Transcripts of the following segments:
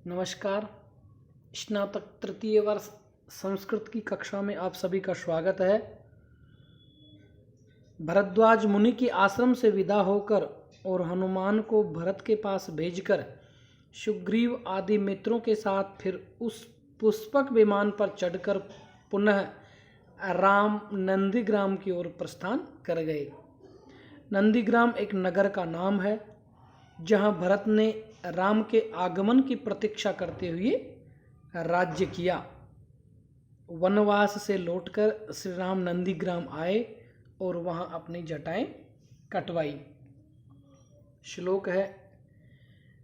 नमस्कार। स्नातक तृतीय वर्ष संस्कृत की कक्षा में आप सभी का स्वागत है। भरद्वाज मुनि के आश्रम से विदा होकर और हनुमान को भरत के पास भेजकर सुग्रीव आदि मित्रों के साथ फिर उस पुष्पक विमान पर चढ़कर पुनः राम नंदीग्राम की ओर प्रस्थान कर गए। नंदीग्राम एक नगर का नाम है जहां भरत ने राम के आगमन की प्रतीक्षा करते हुए राज्य किया। वनवास से लौटकर श्री राम नंदीग्राम आए और वहां अपनी जटाएं कटवाई। श्लोक है,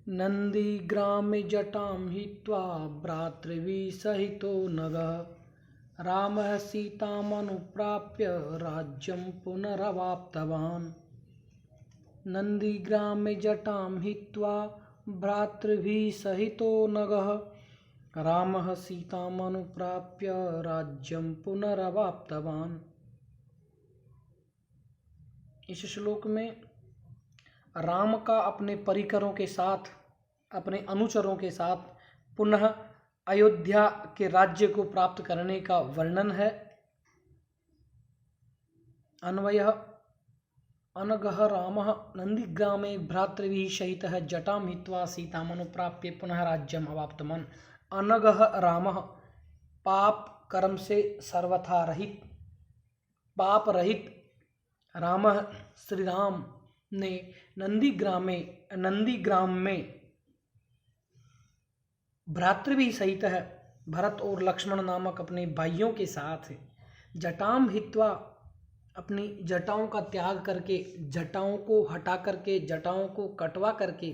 नंदीग्रामे जटां हित्वा भ्रातृभिः सहितो नगः रामः सीतामनुप्राप्य राज्यं पुनरवाप्तवान्। नंदीग्रामे जटां हित्वा भ्रातृभिः सहितो नगः रामः सीतामनुप्राप्य राज्यं पुनरवाप्तवान्। इस श्लोक में राम का अपने परिकरों के साथ, अपने अनुचरों के साथ पुनः अयोध्या के राज्य को प्राप्त करने का वर्णन है। अन्वयः, अनगः रामः नंदीग्रामे भ्रातृभिः सहितः जटां हित्वा सीतामनुप्राप्य पुनः राज्यम् अवाप्तवान्। अनगः रामः, पाप कर्म से सर्वथा रहित, पाप रहित रामः श्री राम ने नंदीग्राम में भ्रातृभिः सहित है भरत और लक्ष्मण नामक अपने भाइयों के साथ जटां हित्वा, अपनी जटाओं का त्याग करके, जटाओं को हटा करके, जटाओं को कटवा करके,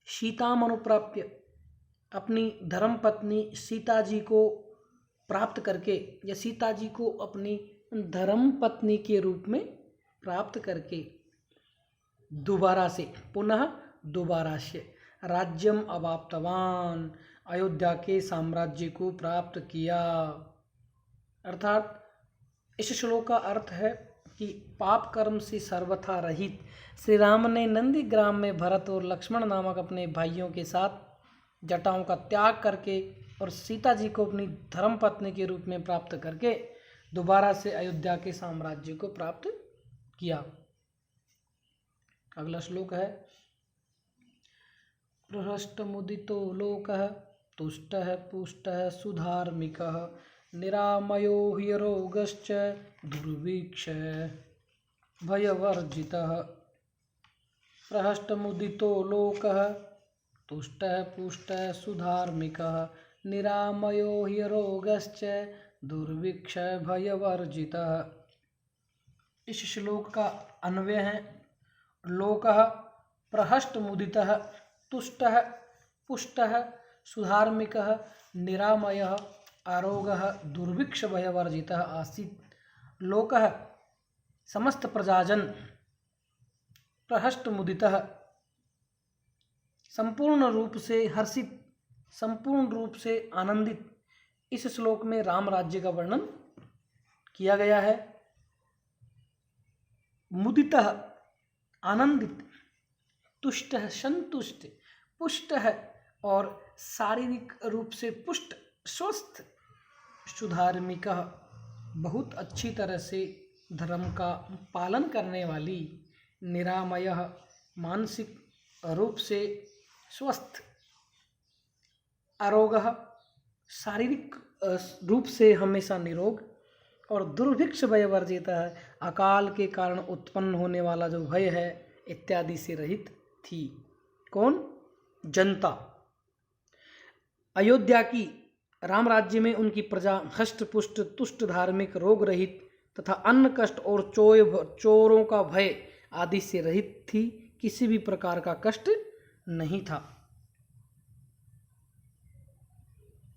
सीताम अनुप्राप्य, अपनी धर्म पत्नी सीता जी को प्राप्त करके या सीता जी को अपनी धर्म पत्नी के रूप में प्राप्त करके दोबारा से, पुनः दोबारा से राज्यम अवाप्तवान, अयोध्या के साम्राज्य को प्राप्त किया। अर्थात इस श्लोक का अर्थ है कि पाप कर्म से सर्वथा रहित श्री राम ने नंदीग्राम में भरत और लक्ष्मण नामक अपने भाइयों के साथ जटाओं का त्याग करके और सीता जी को अपनी धर्म पत्नी के रूप में प्राप्त करके दोबारा से अयोध्या के साम्राज्य को प्राप्त किया। अगला श्लोक है, प्रहृष्टमुदितो लोकः तुष्टः पुष्टः सुधार्मिकः निरामयो ह्यरोगश्च दुर्भिक्षः भयवर्जितः। प्रहृष्टमुदितो लोकः तुष्टः पुष्टः सुधार्मिकः निरामयो ह्यरोगश्च दुर्भिक्षः भयवर्जितः। इस श्लोक का अन्वय है, लोकः प्रहृष्टमुदितः तुष्टः पुष्टः सुधार्मिकः निरामयः आरोगः दुर्भिक्ष भयवर्जितः आसीत्। लोकः समस्त प्रजाजन, प्रहृष्टमुदितः संपूर्ण रूप से हर्षित, संपूर्ण रूप से आनंदित। इस श्लोक में राम राज्य का वर्णन किया गया है। मुदितः आनंदित, तुष्टः संतुष्ट, पुष्टः और शारीरिक रूप से पुष्ट स्वस्थ, सुधार्मिकः बहुत अच्छी तरह से धर्म का पालन करने वाली, निरामयः मानसिक रूप से स्वस्थ, आरोगः शारीरिक रूप से हमेशा निरोग और दुर्भिक्ष भय वर्जित है, अकाल के कारण उत्पन्न होने वाला जो भय है इत्यादि से रहित थी। कौन? जनता। अयोध्या की राम राज्य में उनकी प्रजा हष्ट पुष्ट, तुष्ट, धार्मिक, रोग रहित तथा अन्न कष्ट और चोरों का भय आदि से रहित थी। किसी भी प्रकार का कष्ट नहीं था।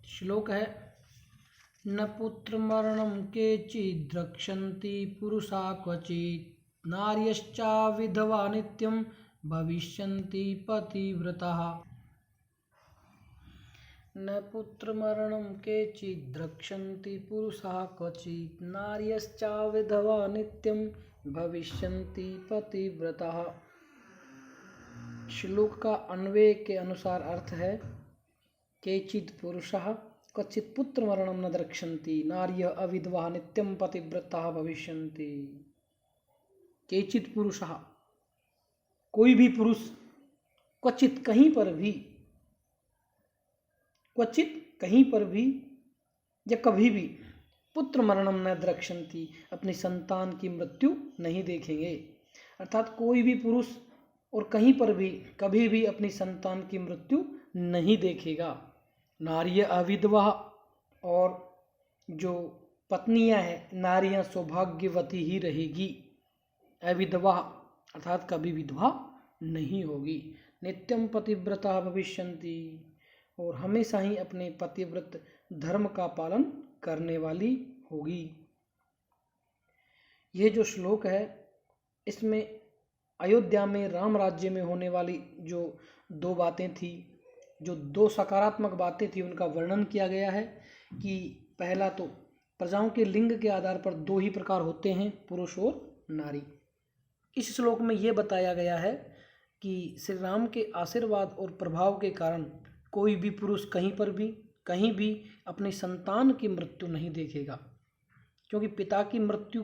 श्लोक है, न पुत्र मरणं केचिद् द्रक्ष्यन्ति पुरुषा क्वचित् नार्यश्चा विधवा नित्यं भविष्यन्ति पतिव्रताः। न पुत्र मरणं केचिद् द्रक्ष्यन्ति पुरुषा क्वचित् नार्यश्चा विधवा नित्यं भविष्यन्ति पतिव्रताः। श्लोक का अन्वय के अनुसार अर्थ है, केचित् पुरुषः क्वचित् पुत्रमरणं न द्रक्ष्यन्ति नार्यः अविधवाः नित्यं पतिव्रताः भविष्यन्ति। केचित् पुरुषः, कोई भी पुरुष, क्वचित कहीं पर भी या कभी भी पुत्र मरणम न द्रक्ष्यन्ति, अपनी संतान की मृत्यु नहीं देखेंगे। अर्थात कोई भी पुरुष और कहीं पर भी कभी भी अपनी संतान की मृत्यु नहीं देखेगा। नार्य अविधवा, और जो पत्नियां हैं नारियां सौभाग्यवती ही रहेगी। अविधवा अर्थात कभी विधवा नहीं होगी। नित्यम पतिव्रता भविष्यन्ति, और हमेशा ही अपने पतिव्रत धर्म का पालन करने वाली होगी। ये जो श्लोक है इसमें अयोध्या में राम राज्य में होने वाली जो दो बातें थी, जो दो सकारात्मक बातें थी, उनका वर्णन किया गया है। कि पहला तो प्रजाओं के लिंग के आधार पर दो ही प्रकार होते हैं, पुरुष और नारी। इस श्लोक में ये बताया गया है कि श्री राम के आशीर्वाद और प्रभाव के कारण कोई भी पुरुष कहीं पर भी कहीं भी अपनी संतान की मृत्यु नहीं देखेगा, क्योंकि पिता की मृत्यु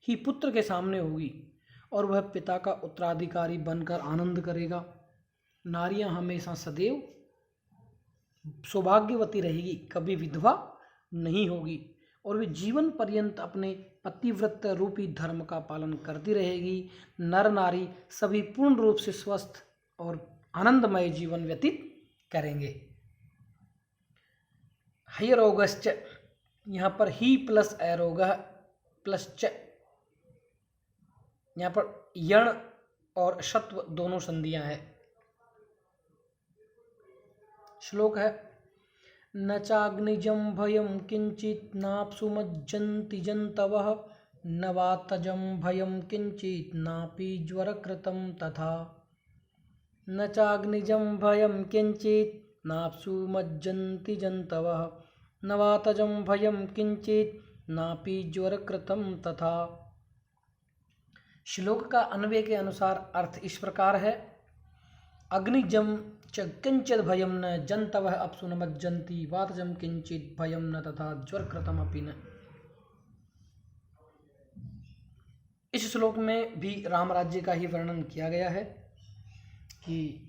ही पुत्र के सामने होगी और वह पिता का उत्तराधिकारी बनकर आनंद करेगा। नारियां हमेशा सदैव सौभाग्यवती रहेगी, कभी विधवा नहीं होगी, और वे जीवन पर्यंत अपने पतिव्रत रूपी धर्म का पालन करती रहेगी। नर नारी सभी पूर्ण रूप से स्वस्थ और आनंदमय जीवन व्यतीत करेंगे। हयरोगश्च, यहाँ पर ही प्लस अरोग प्लस च, यहाँ पर यण और शत्व दोनों संधियां हैं। श्लोक है न चाग्निजं भयं किंचित नाप्सु मज्जन्ति जन्तवः न वा तजं भयं किंचित नापि ज्वरकृतं तथा। न चाग्निजं भयं किंचित नाप्सु मज्जन्ति जन्तवः न वा तजं भयं किंचित नापि ज्वरकृतं तथा। श्लोक का अन्वय के अनुसार अर्थ इस प्रकार है। अग्निजं च किंचित भयं न जन्तवः अप्सु न मज्जन्ति वातजं किंचित भयं न तथा ज्वरकृतमपि न। इस श्लोक में भी राम राज्य का ही वर्णन किया गया है कि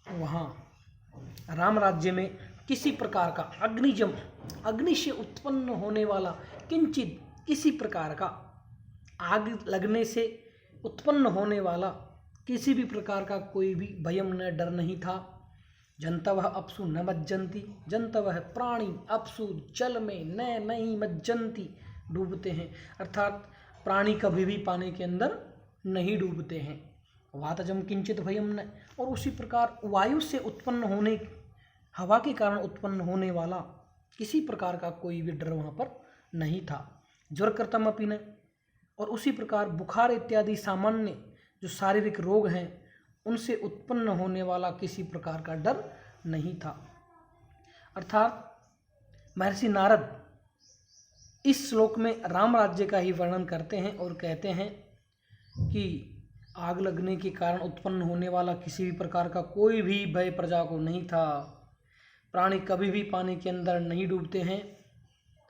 वहाँ राम राज्य में किसी प्रकार का अग्निजम, अग्नि से उत्पन्न होने वाला, किंचित किसी प्रकार का, आग लगने से उत्पन्न होने वाला किसी भी प्रकार का कोई भी भयम न डर नहीं था। जंतवः अपसु न मज्जन्ति, जंतवः प्राणी, अपसु जल में, न नहीं मज्जन्ति डूबते हैं, अर्थात प्राणी कभी भी पानी के अंदर नहीं डूबते हैं। वातजम किंचित भयम न, और उसी प्रकार वायु से उत्पन्न होने, हवा के कारण उत्पन्न होने वाला किसी प्रकार का कोई भी डर वहाँ पर नहीं था। ज्वरकृतम अपि न, और उसी प्रकार बुखार इत्यादि सामान्य जो शारीरिक रोग हैं उनसे उत्पन्न होने वाला किसी प्रकार का डर नहीं था। अर्थात महर्षि नारद इस श्लोक में राम राज्य का ही वर्णन करते हैं और कहते हैं कि आग लगने के कारण उत्पन्न होने वाला किसी भी प्रकार का कोई भी भय प्रजा को नहीं था। प्राणी कभी भी पानी के अंदर नहीं डूबते हैं।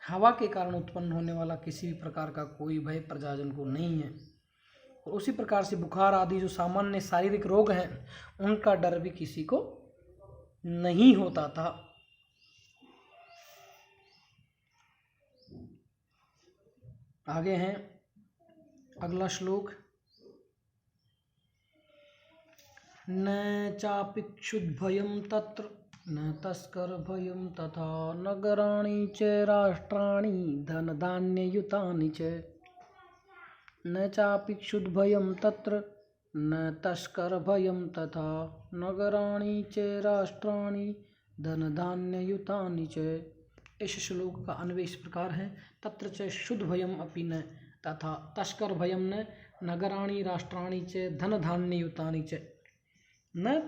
हवा के कारण उत्पन्न होने वाला किसी भी प्रकार का कोई भय प्रजाजन को नहीं है। और उसी प्रकार से बुखार आदि जो सामान्य शारीरिक रोग हैं उनका डर भी किसी को नहीं होता था। आगे हैं अगला श्लोक। न चापिक्षुद् भयं तत्र न तस्कर भयं तथा नगराणि च राष्ट्राणि धनधान्ययुतानि च। न चापिक्षुद् भयं तत्र न तस्कर भयं तथा नगराणि च राष्ट्राणि धनधान्ययुतानि च। इस श्लोक का अन्वय इस प्रकार है। तत्र च शुद्ध भयम अपि न तथा तस्कर भयम न नगराणि राष्ट्राणि च धनधान्ययुतानि च। न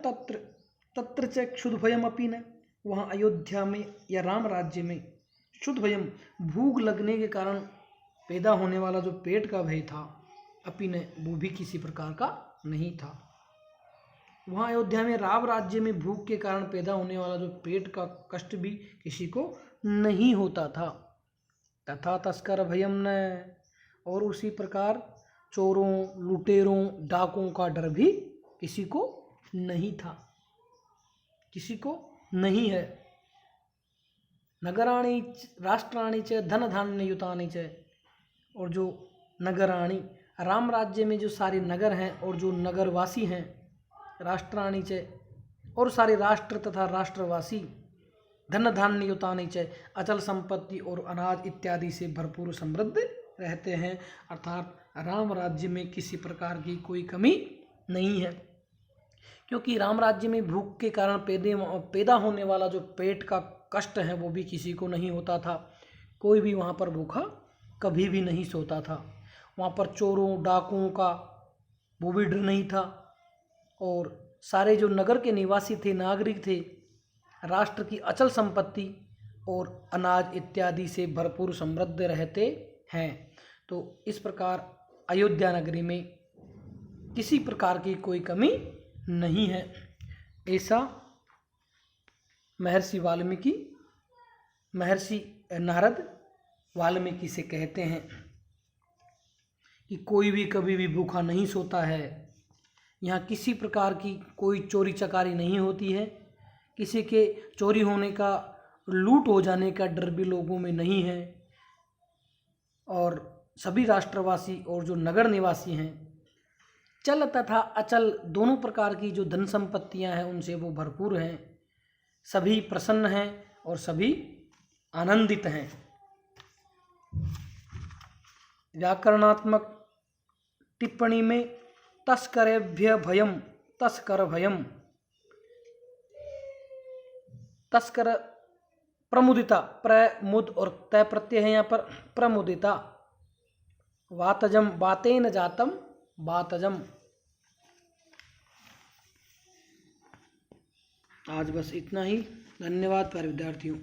तत्र च क्षुद्ध भयम अपि न, वहाँ अयोध्या में या राम राज्य में क्षुद्ध भयम भूख लगने के कारण पैदा होने वाला जो पेट का भय था, अपि न वो भी किसी प्रकार का नहीं था। वहाँ अयोध्या में राम राज्य में भूख के कारण पैदा होने वाला जो पेट का कष्ट भी किसी को नहीं होता था। तथा तस्कर भयम न, और उसी प्रकार चोरों, लुटेरों, डाकुओं का डर भी किसी को नहीं था, किसी को नहीं है। नगराणी राष्ट्राणी च धन धान्य युतानि च, और जो नगराणी राम राज्य में जो सारे नगर हैं और जो नगरवासी हैं, राष्ट्राणी च, और सारे राष्ट्र तथा राष्ट्रवासी, धन धान्य युतानि च, अचल संपत्ति और अनाज इत्यादि से भरपूर समृद्ध रहते हैं। अर्थात राम राज्य में किसी प्रकार की कोई कमी नहीं है, क्योंकि राम राज्य में भूख के कारण पैदा होने वाला जो पेट का कष्ट है वो भी किसी को नहीं होता था। कोई भी वहाँ पर भूखा कभी भी नहीं सोता था। वहाँ पर चोरों, डाकुओं का वो भी डर नहीं था, और सारे जो नगर के निवासी थे, नागरिक थे, राष्ट्र की अचल संपत्ति और अनाज इत्यादि से भरपूर समृद्ध रहते हैं। तो इस प्रकार अयोध्या नगरी में किसी प्रकार की कोई कमी नहीं है। ऐसा महर्षि नारद वाल्मीकि से कहते हैं कि कोई भी कभी भी भूखा नहीं सोता है। यहाँ किसी प्रकार की कोई चोरी चकारी नहीं होती है, किसी के चोरी होने का, लूट हो जाने का डर भी लोगों में नहीं है, और सभी राष्ट्रवासी और जो नगर निवासी हैं, चल तथा अचल दोनों प्रकार की जो धन संपत्तियां हैं उनसे वो भरपूर हैं। सभी प्रसन्न हैं और सभी आनंदित हैं। व्याकरणात्मक टिप्पणी में तस्करेभ्य भयम, तस्कर भयम, तस्कर प्रमुदिता, प्रमुद और तय प्रत्यय है यहाँ पर, प्रमुदिता, वातजम, बातेन जातम बातजम। आज बस इतना ही। धन्यवाद प्यारे विद्यार्थियों।